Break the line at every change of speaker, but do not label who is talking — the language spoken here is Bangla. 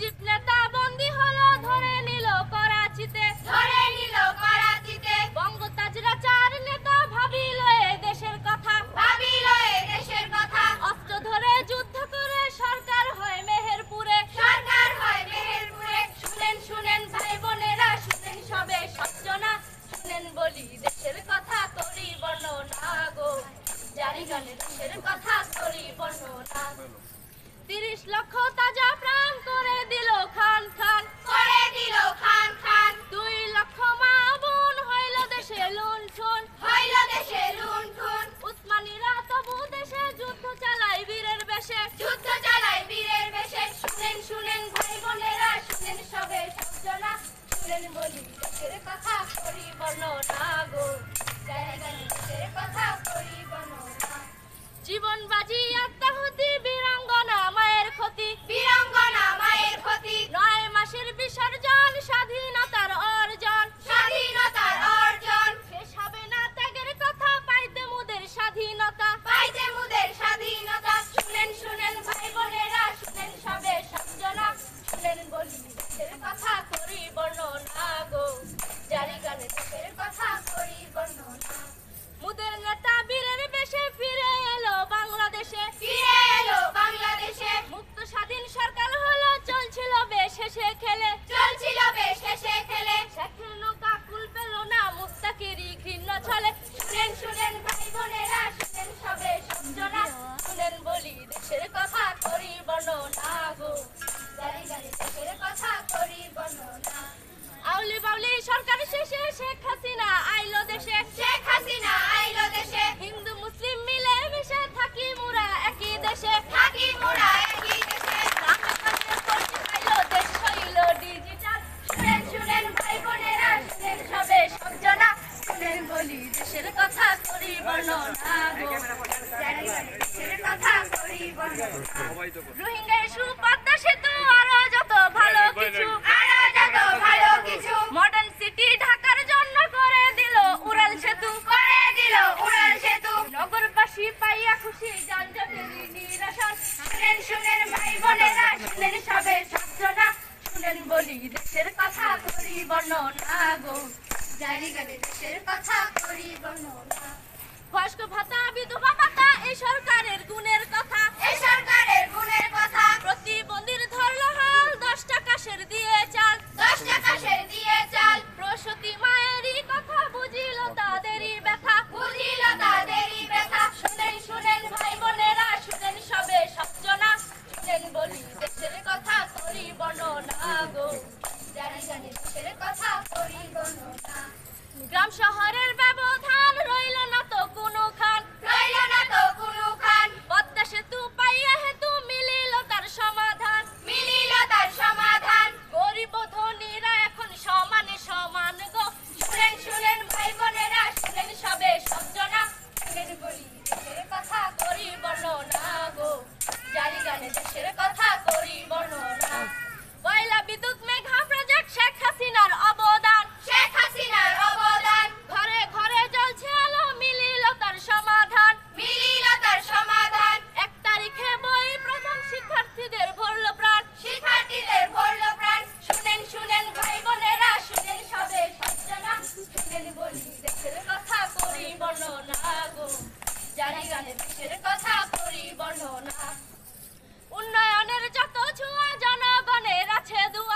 মুজিব নেতা বন্দী হলো, ধরে নিল করাচিতে,
ধরে নিল করাচিতে।
বঙ্গতাজরা চার নেতা ভাবিল এ দেশের কথা,
ভাবিল এ দেশের কথা।
অস্ত্র ধরে যুদ্ধ করে সরকার হয় মেহেরপুরে,
সরকার হয় মেহেরপুরে। শুনেন শুনেন ভাই বোনেরা, শুনেন সবে সজ্জনা।
শুনেন বলি দেশের কথা করি বর্ণনা গো, জারি গানে দেশের কথা করি বর্ণনা। 30 লক্ষ তাজা প্রাণ করে দিল খান খান,
করে দিল খান খান।
2 লক্ষ মা বোন হইল দেশে লুণ্ঠন,
হইল দেশে লুণ্ঠন।
উসমানীরা তবু দেশে যুদ্ধ চালায় বীরের বেশে,
যুদ্ধ চালায় বীরের বেশে। শুনেন শুনেন ভাই বোনেরা, শুনেন সবে সজ্জনা।
শুনেন বলি দেশের কথা করি বর্ণনা গো, জারি গানে দেশের কথা করি বর্ণনা। জীবন বাজি আত্মাহুতি বীরাঙ্গনা মায়ের ক্ষতি,
বীরাঙ্গনা মায়ের ক্ষতি।
9 মাসের বিসর্জন স্বাধীনতার অর্জন,
স্বাধীনতার অর্জন।
শেষ হবে না ত্যাগের কথা পাইতে মুদের স্বাধীনতা,
পাইতে মুদের স্বাধীনতা। শুনেন শুনেন ভাই বোনেরা, শুনেন সবে সজ্জনা।
শুনেন বলি দেশের কথা করি বর্ণনা গো, জারি গানে দেশের কথা করি বর্ণনা। মুদের নেতা বীরের বেশে ফিরে এলো বাংলাদেশে,
ফিরে এলো বাংলাদেশে।
মুক্ত স্বাধীন সরকার হলো, চলছিল বেশ হেসে খেলে,
চলছিল বেশ হেসে খেলে।
শেখের নৌকা কুল পেল না মুস্তাকিরই ঘৃণ্য ছলে।
শুনেন শুনেন ভাই বোনেরা, শুনেন সবে সজ্জনা।
শুনেন বলি দেশের কথা করি বর্ণনা গো,
জারি গানে দেশের কথা করি বর্ণনা।
আউলি বাউলি সরকার শেষে শেখ হাসিনা আইলো দেশে,
শেখ হাসিনা আইলো দেশে।
হিন্দু মুসলিম মিলে মিশে থাকি মোরা একই দেশে,
থাকি মোরা একই দেশে।
নামে কাজে পরিচয় পাইলো, দেশ হইল ডিজিটাল।
শুনেন শুনেন ভাই বোনেরা, শুনেন সবে সজ্জনা।
শুনেন বলি দেশের কথা করি বর্ণনা গো,
জারি গানে দেশের কথা করি বর্ণনা।
রোহিঙ্গা ইস্যু, পদ্মা সেতু, আরো যত ভালো কিছু,
আরো যত ভালো কিছু।
মডার্ন সিটি ঢাকার জন্য করে দিল উড়াল সেতু,
করে দিল উড়াল সেতু।
নগরবাসী পাইয়া খুশি যানজটের নিরসন।
শুনেন শুনেন ভাই বোনেরা, শুনেন সবে সজ্জনা।
শুনেন বলি দেশের কথা করি বর্ণনা গো,
জারি গানে দেশের কথা করি বর্ণনা।
বয়স্ক ভাতা, বিধবা ভাতা, এই সরকারের গুণের কথা,
এই সরকারের গুণের কথা।
প্রতিবন্ধীর ধরল হাল, 10 টাকা সের দিয়ে চাল,
10 টাকা সের দিয়ে চাল।
প্রসূতি মায়েরই কথা বুঝিল তাদেরই ব্যথা,
বুঝিল তাদেরই ব্যথা। শুনেন শুনেন ভাই বোনেরা, শুনেন সবে সজ্জনা।
শুনেন বলি দেশের কথা করি বর্ণনা গো,
জারি গানে দেশের কথা করি বর্ণনা।
গ্রাম শহরের ব্যবধান রইল না তো কোনো খান,
রইল না তো কোনো খান।
পদ্মা সেতু পাইয়া হেতু মিলিল তার সমাধান,
মিলিল তার সমাধান।
গরিব ও ধনীরা এখন সমানে সমান গো।
শুনেন শুনেন ভাই বোনেরা, শুনেন সবে সজ্জনা। শুনেন বলি দেশের কথা
করি বর্ণনা গো, জারি গানে দেশের কথা করি বর্ণনা। কয়লা বিদ্যুৎ মেঘা প্রজেক্ট, শেখ হাসিনার অবদান,
শেখ হাসিনার অবদান।
ঘরে ঘরে জ্বলছে আলো, মিলিল তার সমাধান।
মিলিল তার সমাধান।
1 তারিখে বই প্রথম শিক্ষার্থীদের ভরল প্রাণ,
শিক্ষার্থীদের ভরল প্রাণ। শুনেন শুনেন ভাই বোনেরা, শুনেন সবে সজ্জনা। শুনেন বলি
দেশের কথা করি বর্ণনা গো, জারি গানে দেশের কথা করি বর্ণনা। উন্নয়নের যত ছোঁয়া জনগণের আছে দুয়ারে,